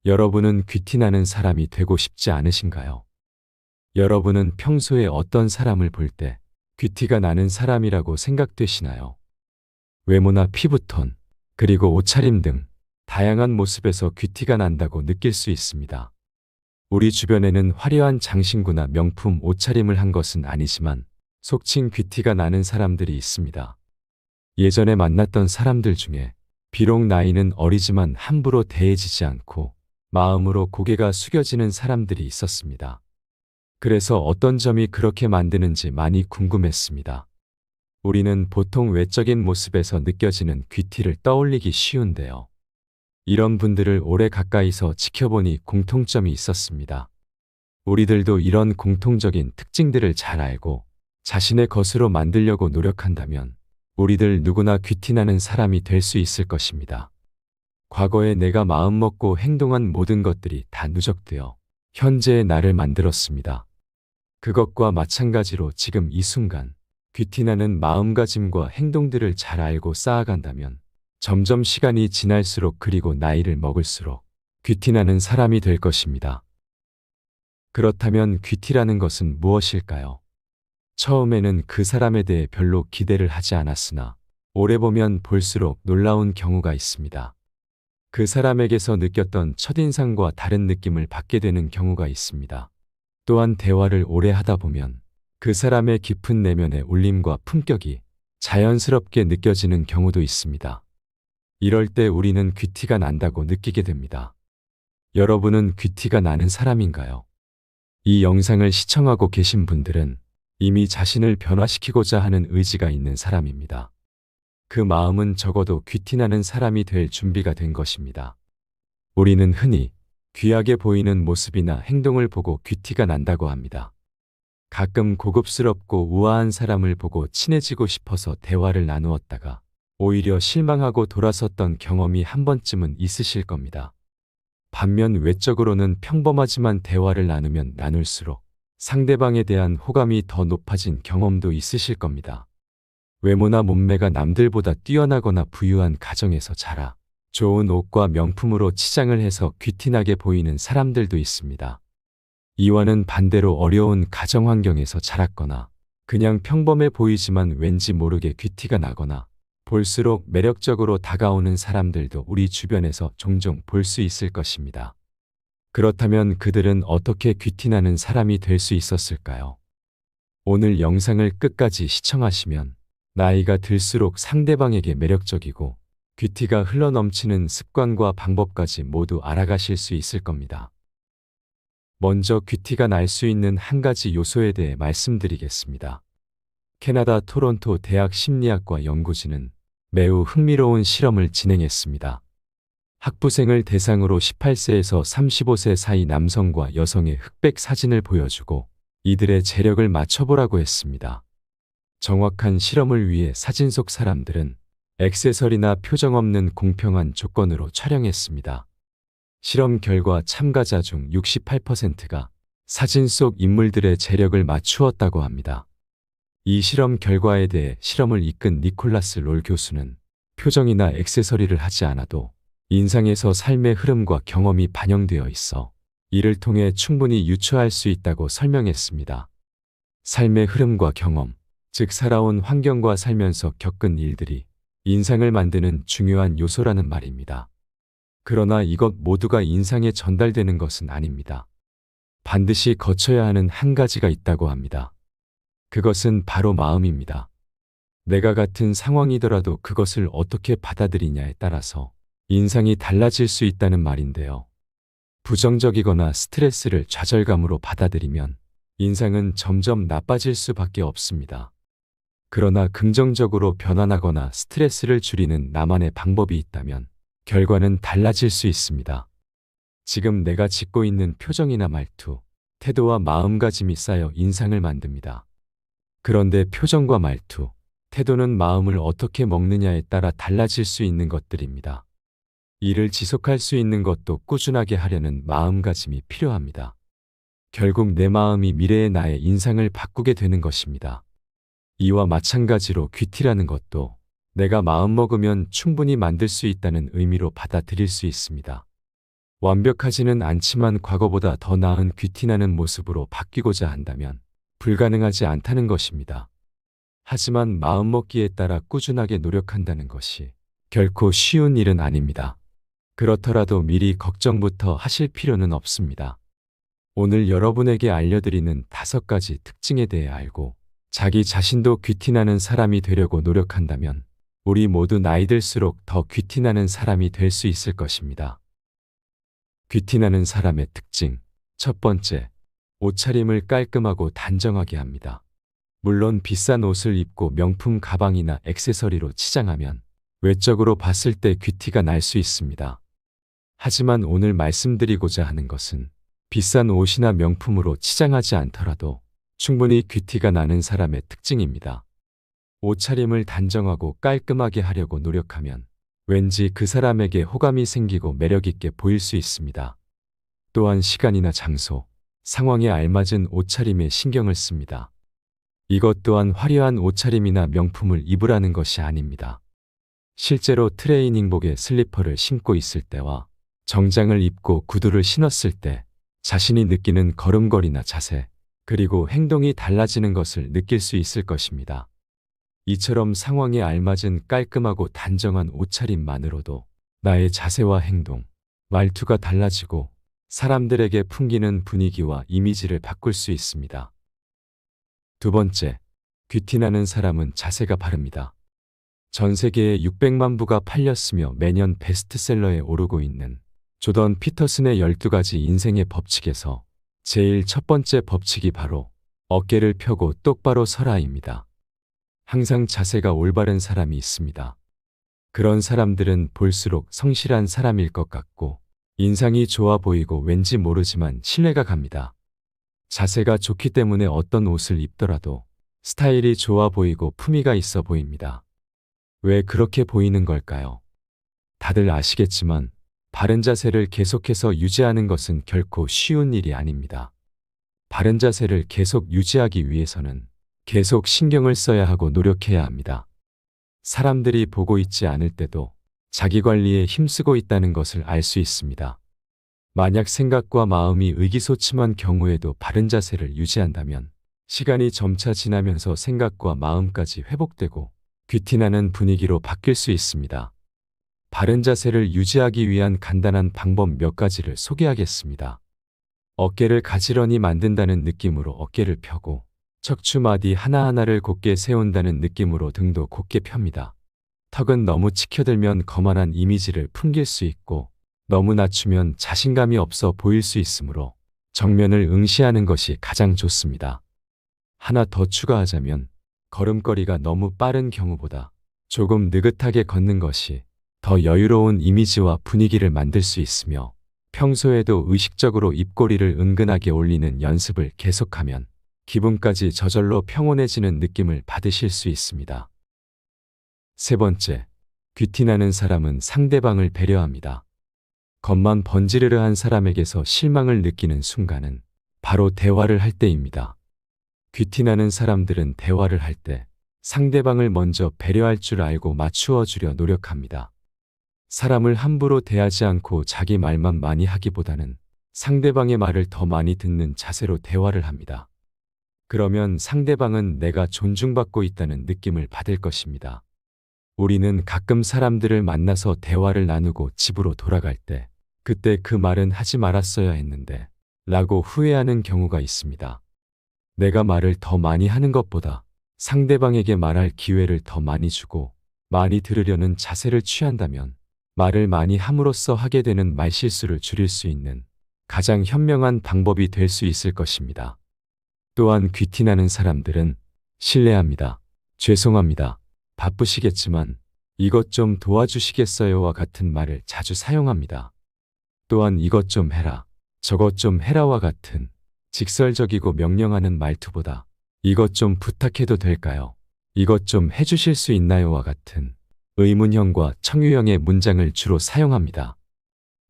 여러분은 귀티나는 사람이 되고 싶지 않으신가요? 여러분은 평소에 어떤 사람을 볼 때 귀티가 나는 사람이라고 생각되시나요? 외모나 피부톤, 그리고 옷차림 등 다양한 모습에서 귀티가 난다고 느낄 수 있습니다. 우리 주변에는 화려한 장신구나 명품 옷차림을 한 것은 아니지만 속칭 귀티가 나는 사람들이 있습니다. 예전에 만났던 사람들 중에 비록 나이는 어리지만 함부로 대해지지 않고 마음으로 고개가 숙여지는 사람들이 있었습니다. 그래서 어떤 점이 그렇게 만드는지 많이 궁금했습니다. 우리는 보통 외적인 모습에서 느껴지는 귀티를 떠올리기 쉬운데요. 이런 분들을 오래 가까이서 지켜보니 공통점이 있었습니다. 우리들도 이런 공통적인 특징들을 잘 알고 자신의 것으로 만들려고 노력한다면 우리들 누구나 귀티나는 사람이 될 수 있을 것입니다. 과거에 내가 마음먹고 행동한 모든 것들이 다 누적되어 현재의 나를 만들었습니다. 그것과 마찬가지로 지금 이 순간 귀티나는 마음가짐과 행동들을 잘 알고 쌓아간다면 점점 시간이 지날수록 그리고 나이를 먹을수록 귀티나는 사람이 될 것입니다. 그렇다면 귀티라는 것은 무엇일까요? 처음에는 그 사람에 대해 별로 기대를 하지 않았으나 오래 보면 볼수록 놀라운 경우가 있습니다. 그 사람에게서 느꼈던 첫인상과 다른 느낌을 받게 되는 경우가 있습니다. 또한 대화를 오래 하다 보면 그 사람의 깊은 내면의 울림과 품격이 자연스럽게 느껴지는 경우도 있습니다. 이럴 때 우리는 귀티가 난다고 느끼게 됩니다. 여러분은 귀티가 나는 사람인가요? 이 영상을 시청하고 계신 분들은 이미 자신을 변화시키고자 하는 의지가 있는 사람입니다. 그 마음은 적어도 귀티나는 사람이 될 준비가 된 것입니다. 우리는 흔히 귀하게 보이는 모습이나 행동을 보고 귀티가 난다고 합니다. 가끔 고급스럽고 우아한 사람을 보고 친해지고 싶어서 대화를 나누었다가 오히려 실망하고 돌아섰던 경험이 한 번쯤은 있으실 겁니다. 반면 외적으로는 평범하지만 대화를 나누면 나눌수록 상대방에 대한 호감이 더 높아진 경험도 있으실 겁니다. 외모나 몸매가 남들보다 뛰어나거나 부유한 가정에서 자라 좋은 옷과 명품으로 치장을 해서 귀티나게 보이는 사람들도 있습니다. 이와는 반대로 어려운 가정 환경에서 자랐거나 그냥 평범해 보이지만 왠지 모르게 귀티가 나거나 볼수록 매력적으로 다가오는 사람들도 우리 주변에서 종종 볼 수 있을 것입니다. 그렇다면 그들은 어떻게 귀티나는 사람이 될 수 있었을까요? 오늘 영상을 끝까지 시청하시면 나이가 들수록 상대방에게 매력적이고 귀티가 흘러넘치는 습관과 방법까지 모두 알아가실 수 있을 겁니다. 먼저 귀티가 날 수 있는 한 가지 요소에 대해 말씀드리겠습니다. 캐나다 토론토 대학 심리학과 연구진은 매우 흥미로운 실험을 진행했습니다. 학부생을 대상으로 18세에서 35세 사이 남성과 여성의 흑백 사진을 보여주고 이들의 재력을 맞춰보라고 했습니다. 정확한 실험을 위해 사진 속 사람들은 액세서리나 표정 없는 공평한 조건으로 촬영했습니다. 실험 결과 참가자 중 68%가 사진 속 인물들의 재력을 맞추었다고 합니다. 이 실험 결과에 대해 실험을 이끈 니콜라스 롤 교수는 표정이나 액세서리를 하지 않아도 인상에서 삶의 흐름과 경험이 반영되어 있어 이를 통해 충분히 유추할 수 있다고 설명했습니다. 삶의 흐름과 경험, 즉 살아온 환경과 살면서 겪은 일들이 인상을 만드는 중요한 요소라는 말입니다. 그러나 이것 모두가 인상에 전달되는 것은 아닙니다. 반드시 거쳐야 하는 한 가지가 있다고 합니다. 그것은 바로 마음입니다. 내가 같은 상황이더라도 그것을 어떻게 받아들이냐에 따라서 인상이 달라질 수 있다는 말인데요. 부정적이거나 스트레스를 좌절감으로 받아들이면 인상은 점점 나빠질 수밖에 없습니다. 그러나 긍정적으로 변환하거나 스트레스를 줄이는 나만의 방법이 있다면 결과는 달라질 수 있습니다. 지금 내가 짓고 있는 표정이나 말투, 태도와 마음가짐이 쌓여 인상을 만듭니다. 그런데 표정과 말투, 태도는 마음을 어떻게 먹느냐에 따라 달라질 수 있는 것들입니다. 이를 지속할 수 있는 것도 꾸준하게 하려는 마음가짐이 필요합니다. 결국 내 마음이 미래의 나의 인상을 바꾸게 되는 것입니다. 이와 마찬가지로 귀티라는 것도 내가 마음먹으면 충분히 만들 수 있다는 의미로 받아들일 수 있습니다. 완벽하지는 않지만 과거보다 더 나은 귀티나는 모습으로 바뀌고자 한다면 불가능하지 않다는 것입니다. 하지만 마음먹기에 따라 꾸준하게 노력한다는 것이 결코 쉬운 일은 아닙니다. 그렇더라도 미리 걱정부터 하실 필요는 없습니다. 오늘 여러분에게 알려드리는 5가지 특징에 대해 알고 자기 자신도 귀티나는 사람이 되려고 노력한다면 우리 모두 나이 들수록 더 귀티나는 사람이 될 수 있을 것입니다. 귀티나는 사람의 특징. 첫 번째, 옷차림을 깔끔하고 단정하게 합니다. 물론 비싼 옷을 입고 명품 가방이나 액세서리로 치장하면 외적으로 봤을 때 귀티가 날 수 있습니다. 하지만 오늘 말씀드리고자 하는 것은 비싼 옷이나 명품으로 치장하지 않더라도 충분히 귀티가 나는 사람의 특징입니다. 옷차림을 단정하고 깔끔하게 하려고 노력하면 왠지 그 사람에게 호감이 생기고 매력있게 보일 수 있습니다. 또한 시간이나 장소, 상황에 알맞은 옷차림에 신경을 씁니다. 이것 또한 화려한 옷차림이나 명품을 입으라는 것이 아닙니다. 실제로 트레이닝복에 슬리퍼를 신고 있을 때와 정장을 입고 구두를 신었을 때 자신이 느끼는 걸음걸이나 자세, 그리고 행동이 달라지는 것을 느낄 수 있을 것입니다. 이처럼 상황에 알맞은 깔끔하고 단정한 옷차림만으로도 나의 자세와 행동, 말투가 달라지고 사람들에게 풍기는 분위기와 이미지를 바꿀 수 있습니다. 두 번째, 귀티나는 사람은 자세가 바릅니다. 전 세계에 600만 부가 팔렸으며 매년 베스트셀러에 오르고 있는 조던 피터슨의 12가지 인생의 법칙에서 제일 첫 번째 법칙이 바로 어깨를 펴고 똑바로 서라입니다. 항상 자세가 올바른 사람이 있습니다. 그런 사람들은 볼수록 성실한 사람일 것 같고 인상이 좋아 보이고 왠지 모르지만 신뢰가 갑니다. 자세가 좋기 때문에 어떤 옷을 입더라도 스타일이 좋아 보이고 품위가 있어 보입니다. 왜 그렇게 보이는 걸까요? 다들 아시겠지만 바른 자세를 계속해서 유지하는 것은 결코 쉬운 일이 아닙니다. 바른 자세를 계속 유지하기 위해서는 계속 신경을 써야 하고 노력해야 합니다. 사람들이 보고 있지 않을 때도 자기 관리에 힘쓰고 있다는 것을 알 수 있습니다. 만약 생각과 마음이 의기소침한 경우에도 바른 자세를 유지한다면 시간이 점차 지나면서 생각과 마음까지 회복되고 귀티나는 분위기로 바뀔 수 있습니다. 바른 자세를 유지하기 위한 간단한 방법 몇 가지를 소개하겠습니다. 어깨를 가지런히 만든다는 느낌으로 어깨를 펴고 척추마디 하나하나를 곧게 세운다는 느낌으로 등도 곧게 펴니다. 턱은 너무 치켜들면 거만한 이미지를 풍길 수 있고 너무 낮추면 자신감이 없어 보일 수 있으므로 정면을 응시하는 것이 가장 좋습니다. 하나 더 추가하자면 걸음걸이가 너무 빠른 경우보다 조금 느긋하게 걷는 것이 더 여유로운 이미지와 분위기를 만들 수 있으며 평소에도 의식적으로 입꼬리를 은근하게 올리는 연습을 계속하면 기분까지 저절로 평온해지는 느낌을 받으실 수 있습니다. 세 번째, 귀티나는 사람은 상대방을 배려합니다. 겉만 번지르르한 사람에게서 실망을 느끼는 순간은 바로 대화를 할 때입니다. 귀티나는 사람들은 대화를 할 때 상대방을 먼저 배려할 줄 알고 맞추어 주려 노력합니다. 사람을 함부로 대하지 않고 자기 말만 많이 하기보다는 상대방의 말을 더 많이 듣는 자세로 대화를 합니다. 그러면 상대방은 내가 존중받고 있다는 느낌을 받을 것입니다. 우리는 가끔 사람들을 만나서 대화를 나누고 집으로 돌아갈 때 그때 그 말은 하지 말았어야 했는데 라고 후회하는 경우가 있습니다. 내가 말을 더 많이 하는 것보다 상대방에게 말할 기회를 더 많이 주고 많이 들으려는 자세를 취한다면 말을 많이 함으로써 하게 되는 말실수를 줄일 수 있는 가장 현명한 방법이 될 수 있을 것입니다. 또한 귀티나는 사람들은 신뢰합니다. 죄송합니다. 바쁘시겠지만 이것 좀 도와주시겠어요와 같은 말을 자주 사용합니다. 또한 이것 좀 해라, 저것 좀 해라와 같은 직설적이고 명령하는 말투보다 이것 좀 부탁해도 될까요? 이것 좀 해주실 수 있나요와 같은 의문형과 청유형의 문장을 주로 사용합니다.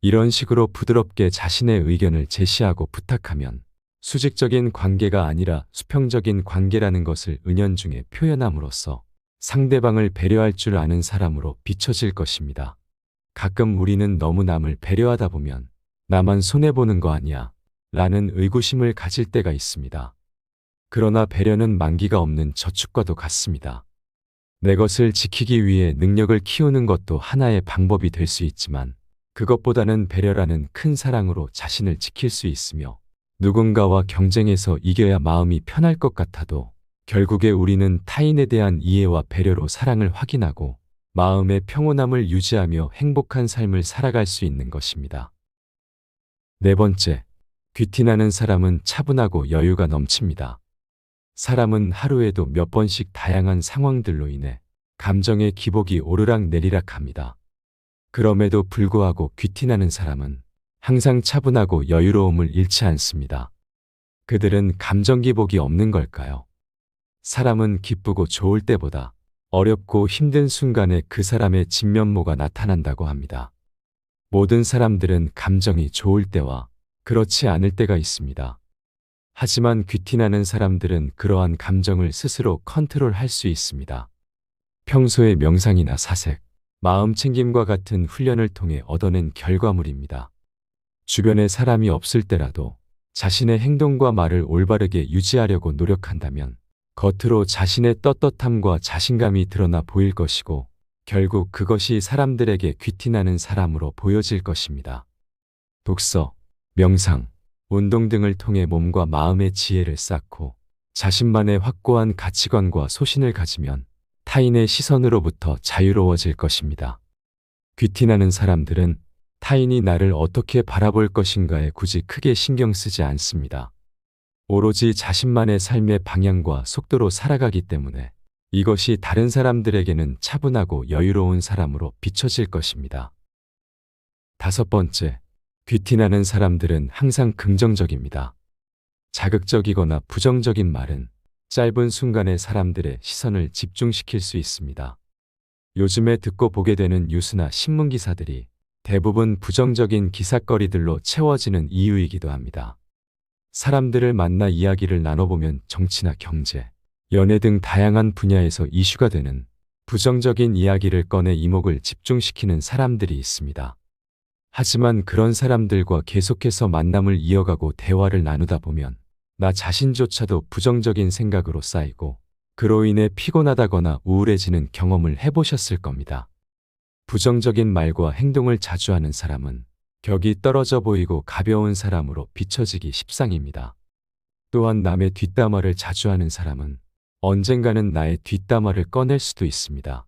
이런 식으로 부드럽게 자신의 의견을 제시하고 부탁하면 수직적인 관계가 아니라 수평적인 관계라는 것을 은연중에 표현함으로써 상대방을 배려할 줄 아는 사람으로 비춰질 것입니다. 가끔 우리는 너무 남을 배려하다 보면 나만 손해보는 거 아니야? 라는 의구심을 가질 때가 있습니다. 그러나 배려는 만기가 없는 저축과도 같습니다. 내 것을 지키기 위해 능력을 키우는 것도 하나의 방법이 될 수 있지만 그것보다는 배려라는 큰 사랑으로 자신을 지킬 수 있으며 누군가와 경쟁해서 이겨야 마음이 편할 것 같아도 결국에 우리는 타인에 대한 이해와 배려로 사랑을 확인하고 마음의 평온함을 유지하며 행복한 삶을 살아갈 수 있는 것입니다. 네 번째, 귀티나는 사람은 차분하고 여유가 넘칩니다. 사람은 하루에도 몇 번씩 다양한 상황들로 인해 감정의 기복이 오르락 내리락 합니다. 그럼에도 불구하고 귀티나는 사람은 항상 차분하고 여유로움을 잃지 않습니다. 그들은 감정 기복이 없는 걸까요? 사람은 기쁘고 좋을 때보다 어렵고 힘든 순간에 그 사람의 진면모가 나타난다고 합니다. 모든 사람들은 감정이 좋을 때와 그렇지 않을 때가 있습니다. 하지만 귀티나는 사람들은 그러한 감정을 스스로 컨트롤할 수 있습니다. 평소의 명상이나 사색, 마음 챙김과 같은 훈련을 통해 얻어낸 결과물입니다. 주변에 사람이 없을 때라도 자신의 행동과 말을 올바르게 유지하려고 노력한다면 겉으로 자신의 떳떳함과 자신감이 드러나 보일 것이고 결국 그것이 사람들에게 귀티나는 사람으로 보여질 것입니다. 독서, 명상, 운동 등을 통해 몸과 마음의 지혜를 쌓고 자신만의 확고한 가치관과 소신을 가지면 타인의 시선으로부터 자유로워질 것입니다. 귀티나는 사람들은 타인이 나를 어떻게 바라볼 것인가에 굳이 크게 신경 쓰지 않습니다. 오로지 자신만의 삶의 방향과 속도로 살아가기 때문에 이것이 다른 사람들에게는 차분하고 여유로운 사람으로 비춰질 것입니다. 다섯 번째, 귀티나는 사람들은 항상 긍정적입니다. 자극적이거나 부정적인 말은 짧은 순간에 사람들의 시선을 집중시킬 수 있습니다. 요즘에 듣고 보게 되는 뉴스나 신문 기사들이 대부분 부정적인 기사거리들로 채워지는 이유이기도 합니다. 사람들을 만나 이야기를 나눠보면 정치나 경제, 연애 등 다양한 분야에서 이슈가 되는 부정적인 이야기를 꺼내 이목을 집중시키는 사람들이 있습니다. 하지만 그런 사람들과 계속해서 만남을 이어가고 대화를 나누다 보면 나 자신조차도 부정적인 생각으로 쌓이고 그로 인해 피곤하다거나 우울해지는 경험을 해보셨을 겁니다. 부정적인 말과 행동을 자주 하는 사람은 격이 떨어져 보이고 가벼운 사람으로 비춰지기 십상입니다. 또한 남의 뒷담화를 자주 하는 사람은 언젠가는 나의 뒷담화를 꺼낼 수도 있습니다.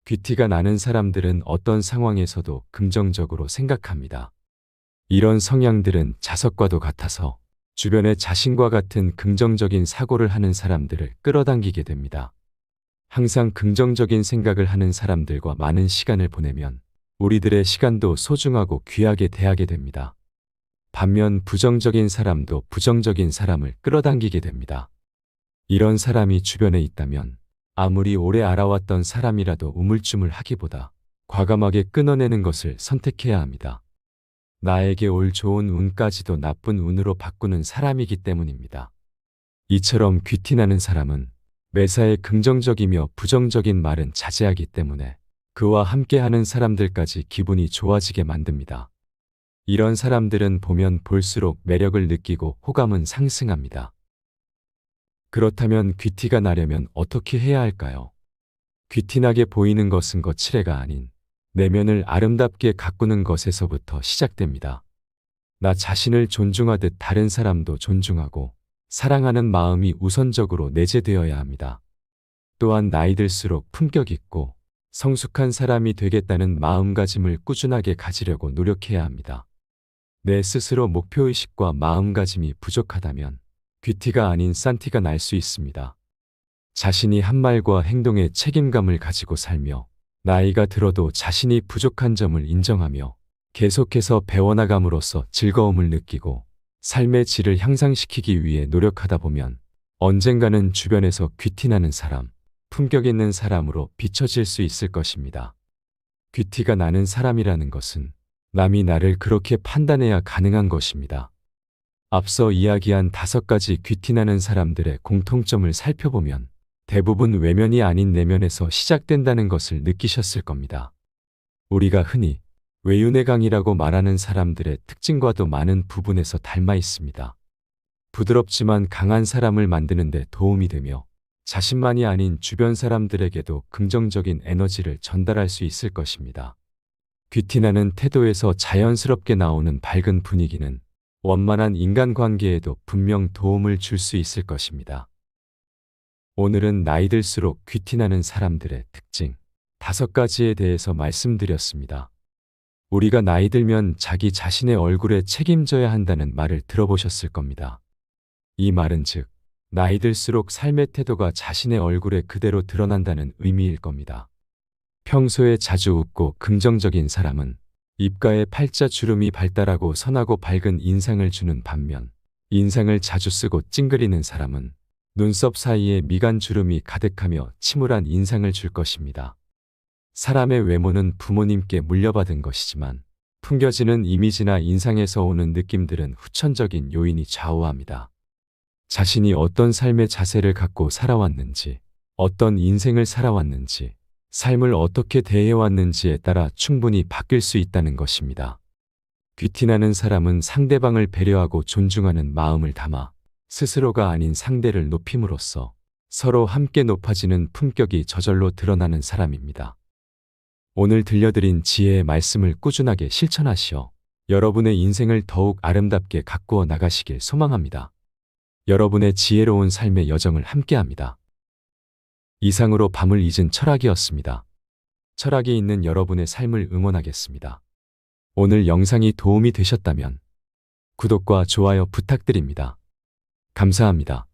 귀티가 나는 사람들은 어떤 상황에서도 긍정적으로 생각합니다. 이런 성향들은 자석과도 같아서 주변에 자신과 같은 긍정적인 사고를 하는 사람들을 끌어당기게 됩니다. 항상 긍정적인 생각을 하는 사람들과 많은 시간을 보내면 우리들의 시간도 소중하고 귀하게 대하게 됩니다. 반면 부정적인 사람도 부정적인 사람을 끌어당기게 됩니다. 이런 사람이 주변에 있다면 아무리 오래 알아왔던 사람이라도 우물쭈물하기보다 과감하게 끊어내는 것을 선택해야 합니다. 나에게 올 좋은 운까지도 나쁜 운으로 바꾸는 사람이기 때문입니다. 이처럼 귀티나는 사람은 매사에 긍정적이며 부정적인 말은 자제하기 때문에 그와 함께하는 사람들까지 기분이 좋아지게 만듭니다. 이런 사람들은 보면 볼수록 매력을 느끼고 호감은 상승합니다. 그렇다면 귀티가 나려면 어떻게 해야 할까요? 귀티나게 보이는 것은 거칠애가 아닌 내면을 아름답게 가꾸는 것에서부터 시작됩니다. 나 자신을 존중하듯 다른 사람도 존중하고 사랑하는 마음이 우선적으로 내재되어야 합니다. 또한 나이 들수록 품격 있고 성숙한 사람이 되겠다는 마음가짐을 꾸준하게 가지려고 노력해야 합니다. 내 스스로 목표의식과 마음가짐이 부족하다면 귀티가 아닌 싼티가 날 수 있습니다. 자신이 한 말과 행동에 책임감을 가지고 살며 나이가 들어도 자신이 부족한 점을 인정하며 계속해서 배워나감으로써 즐거움을 느끼고 삶의 질을 향상시키기 위해 노력하다 보면 언젠가는 주변에서 귀티나는 사람, 품격 있는 사람으로 비춰질 수 있을 것입니다. 귀티가 나는 사람이라는 것은 남이 나를 그렇게 판단해야 가능한 것입니다. 앞서 이야기한 5가지 귀티나는 사람들의 공통점을 살펴보면 대부분 외면이 아닌 내면에서 시작된다는 것을 느끼셨을 겁니다. 우리가 흔히 외윤의 강이라고 말하는 사람들의 특징과도 많은 부분에서 닮아 있습니다. 부드럽지만 강한 사람을 만드는 데 도움이 되며 자신만이 아닌 주변 사람들에게도 긍정적인 에너지를 전달할 수 있을 것입니다. 귀티나는 태도에서 자연스럽게 나오는 밝은 분위기는 원만한 인간관계에도 분명 도움을 줄 수 있을 것입니다. 오늘은 나이 들수록 귀티나는 사람들의 특징 5가지에 대해서 말씀드렸습니다. 우리가 나이 들면 자기 자신의 얼굴에 책임져야 한다는 말을 들어보셨을 겁니다. 이 말은 즉, 나이 들수록 삶의 태도가 자신의 얼굴에 그대로 드러난다는 의미일 겁니다. 평소에 자주 웃고 긍정적인 사람은 입가에 팔자 주름이 발달하고 선하고 밝은 인상을 주는 반면, 인상을 자주 쓰고 찡그리는 사람은 눈썹 사이에 미간 주름이 가득하며 침울한 인상을 줄 것입니다. 사람의 외모는 부모님께 물려받은 것이지만 풍겨지는 이미지나 인상에서 오는 느낌들은 후천적인 요인이 좌우합니다. 자신이 어떤 삶의 자세를 갖고 살아왔는지, 어떤 인생을 살아왔는지, 삶을 어떻게 대해왔는지에 따라 충분히 바뀔 수 있다는 것입니다. 귀티나는 사람은 상대방을 배려하고 존중하는 마음을 담아 스스로가 아닌 상대를 높임으로써 서로 함께 높아지는 품격이 저절로 드러나는 사람입니다. 오늘 들려드린 지혜의 말씀을 꾸준하게 실천하시어 여러분의 인생을 더욱 아름답게 가꾸어 나가시길 소망합니다. 여러분의 지혜로운 삶의 여정을 함께합니다. 이상으로 밤을 잊은 철학이었습니다. 철학이 있는 여러분의 삶을 응원하겠습니다. 오늘 영상이 도움이 되셨다면 구독과 좋아요 부탁드립니다. 감사합니다.